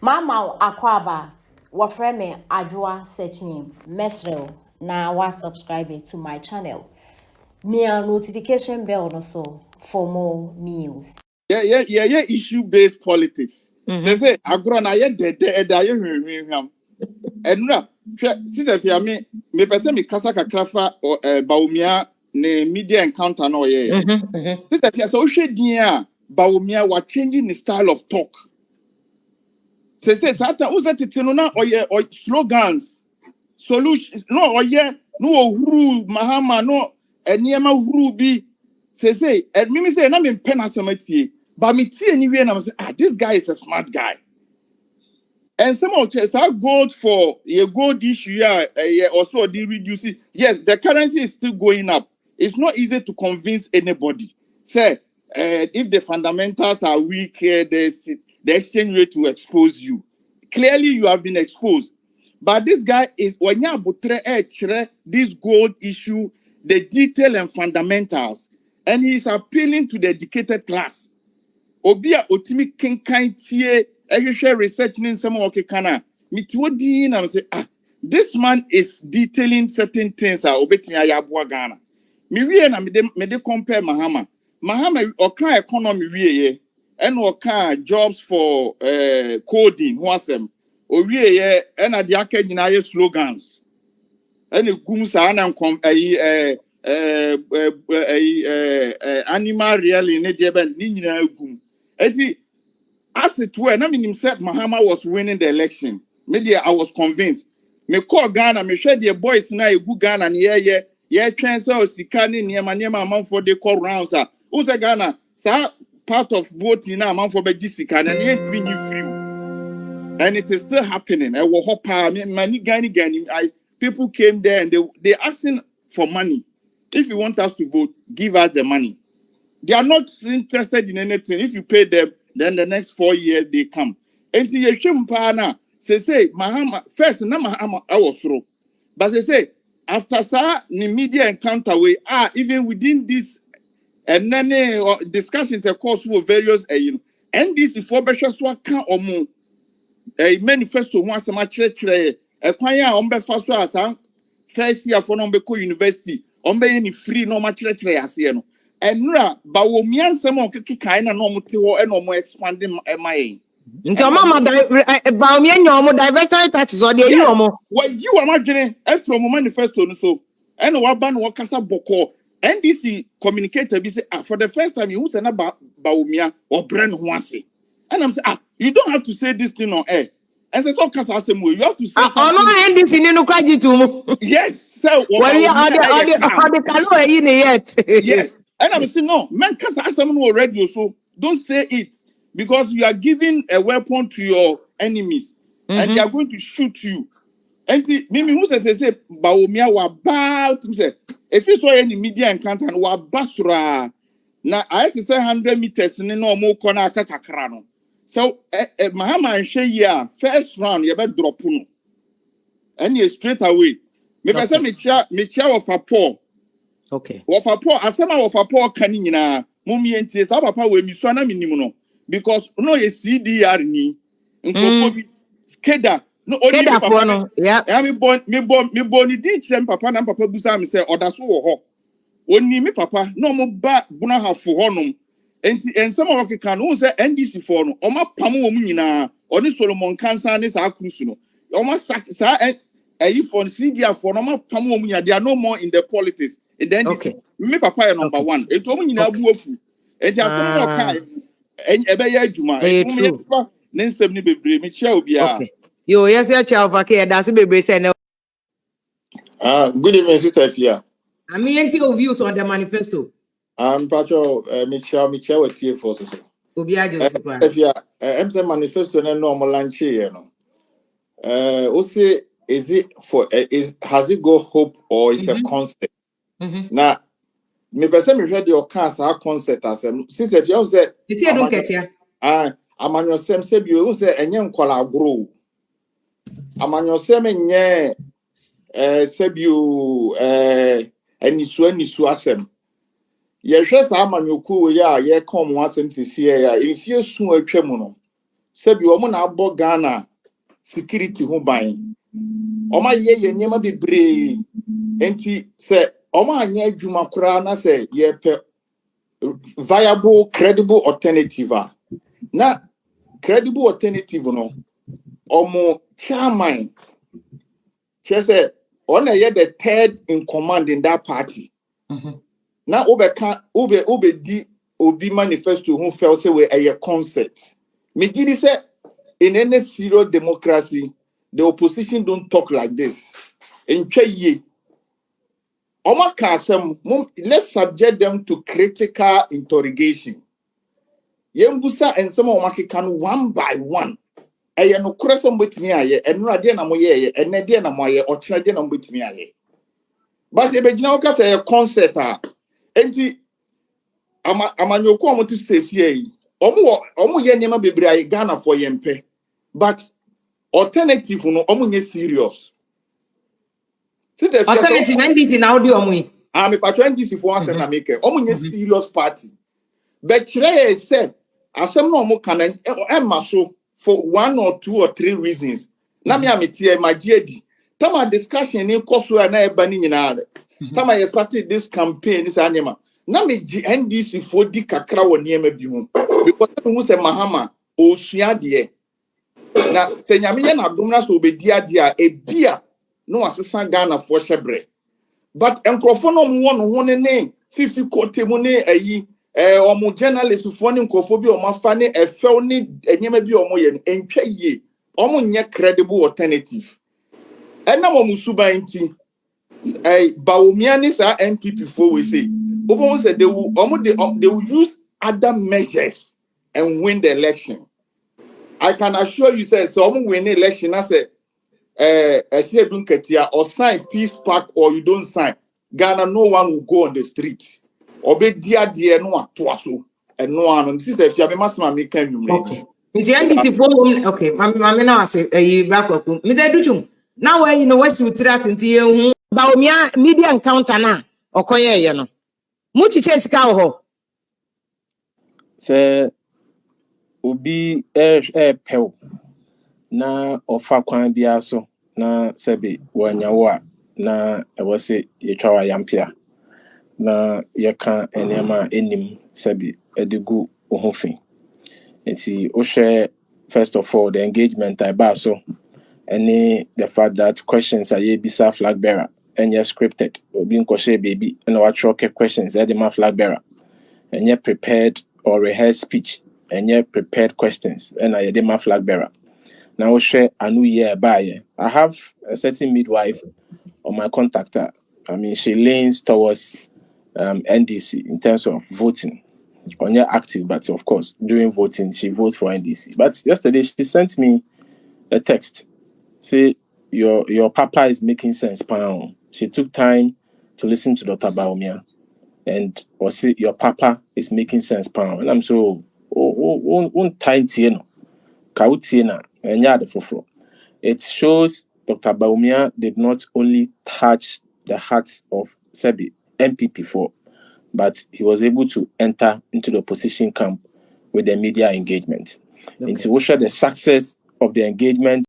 Mama Akwaba, wafreme Adwa search name, Mesrel, na wa subscribe to my channel. Mia notification bell also for more news. Yeah, issue-based politics. Say, agro na ye de hwehwehwam. Enra, see that me person me kasa kakrafa Bawumia ne media encounter no ye. See that so hwe din a Bawumia wa changing the style of talk. Say sata uzatete no na oye slogans. Solution no oye no ohuru mahama no eniema huru bi. Say and me say na me pen asematie. But me see anyway and I say this guy is a smart guy. And some of us are gold for a gold issue, also the reducing. Yes, the currency is still going up. It's not easy to convince anybody. Say, if the fundamentals are weak here, there's the exchange rate to expose you. Clearly, you have been exposed. But this guy is when you this gold issue, the detail and fundamentals, and he's appealing to the educated class. Obia otimi kenkan tie ehwehwe research in some okekana mitwodi na say this man is detailing certain things obetimi ayaboa Ghana me wie na me de compare mahama oka economy wie ye and oka jobs for coding who asem o wie ye and ade aka nyina ye slogans and egum sa na nkom animal really ne jeben ni nyina egum eti as it were, na minim said Mahama was winning the election. Maybe I was convinced. Me call Ghana, me share the boys na egu Ghana ni yeah transfer sikani niema amount for the call rounds. Who's a Ghana? Sa part of voting na amount for beji sikani and yet be new free. And it is still happening. I will hope many Ghana people came there and they asking for money. If you want us to vote, give us the money. They are not interested in anything. If you pay them, then the next 4 years they come. Until you say Mahama first na Mahama I was through. But they say after the media encounter we are even within this and then discussions of course for various NDC for Beshaswa can omu a manifesto once a match a kwanya ombe faso as first year for Nombeko University ombe any free no match no. Enra Bawumia nsemo okeke kan na no mte ho e no mo expanding my nti mama Bawumia nyomo diversity taxes or dey you omo wa yi wa madwene e from manifesto no so and wa ba no kasa boko NDC communicator be say for the first time you say na Bawumia or brand ho ase and I'm say you don't have to say this thing on air and say so kasa asem you have to say something no NDC ni no kwaji tu mu yes so we are the kalo e ni yet yes. And I'm saying, no, man, because someone already so don't say it because you are giving a weapon to your enemies and they are going to shoot you. And Mimi who says, Bawumia wa about say, if you saw any media encounter, wa basura. Now I had to say 100 meters in no more corner kakakrano. So Mahama and Shea first round, you better drop no. And you straight away. Me say me chia of a poor. Okay. Wafa po asema wafa po kani nyina mumie ntie sa papa we mi so na minim no because no ye CDR ni nkofo bi skeda no oni papa no yeah me bon ni di chem papa na papa busa me say odaso wo ho oni mi papa no mo ba buna hafo honom enti ensema wakeka no say NDC for no o ma pam wo mu nyina oni Solomon Kansa ne sa cruise no o ma sa for CDR for no ma pam wo mu nyina they are no more in the politics. And then me papa is number one. It told me abu ofu. It has some more kind. And ebeye adwuma. It told me papa nensem ni bebre me chia obi a. Okay. Yo, yes, your child vacay that's bebre say no. Good evening, Sister Fia. I mean, your views on the manifesto. Pacho, me chia with TF forces. Obiajo super. Fia, MC manifesto na normal lunch here, no. Also, is it for has it got hope or is a concept? Now, me person me heard your cancer concept as sister if you say you see I don't get here amanyosem say bi o say enye nkola agro amanyosem enye say bi o anisu asem ye hwe sa amanyoku we ya ye come asem sisi ya infie su atwam no Sebi omo na abo Ghana security ho ban. Oma ye nyema bebre. Enti se omo anya adwuma kura na se ye pe viable credible alternative. Na credible alternative no omo chairman say on the third in command in that party. Now ube di obi manifesto who fell say we a concept. Me gidi say in any serious democracy, the opposition don't talk like this. In ye, Oma kasem, let's subject them to critical interrogation. Yembusa and some of can one by one. Eye no kresom betimi aye enura de na moye enne de na moye ochina de na betimi aye but e begina oka say concert enti amanyoku omotu sesi ayi omo ye nyema bebre aye Ghana for yempe but alternative no omo nye serious see the alternative NDC na audio omo yi me patro NDC for answer na make omo nye serious party but kire say asem no omo kan e maso for 1 or 2 or 3 reasons. Na me ametie magiedi. Tama discussion ni koso na eba ni nyina. Tama ye started this campaign this anima. Na me NDC for di kakra wo niema bi ho. Because we say Mahama osua de. Na se nyame ye na dom na so obedi ade a ebia no asesa Ghana for shebre. But enkrofo no mo no ho ne fifi kote mu ne ayi omo journalist for ni nkofo bi omo afa ne efew ni enyema bi omo ye entwa yie omo nye credible alternative ena mo musuba nti Bawumia ni sa MPP for we say omo say they will use other measures and win the election. I can assure you say so omo win the election I say Esiedun Ketia or sign peace pact or you don't sign Ghana no one will go on the street. Obe dia no atoaso eno anu this is if you masema me kan nwumre okay nti NDC for okay mami na ase black wakum me say duchum now where you know what's with that nti ye hu Bawumia media encounter na okoye ye no mu chiche sika ho se obi pew na ofa kwan bia so na sebe wanyawo a na ewo se yetwa wa yampia na yeka enema enim sebe edigu ohofin nti o share first of all the engagement I ba so any the fact that questions are bisa flag bearer and you're scripted obi nko share baby and what questions are the flag bearer and you're prepared or rehearsed speech and you're prepared questions and I the flag bearer. Now share a new year by I have a certain midwife on my contactor. I mean she leans towards NDC in terms of voting. On your active, but of course during voting she votes for NDC. But yesterday she sent me a text. Say your papa is making sense, pound. She took time to listen to Dr. Bawumia and was say your papa is making sense, pound. And I'm so one time it shows Dr. Bawumia did not only touch the hearts of Sebi MPP for, but he was able to enter into the opposition camp with the media engagement. Okay. And to show the success of the engagement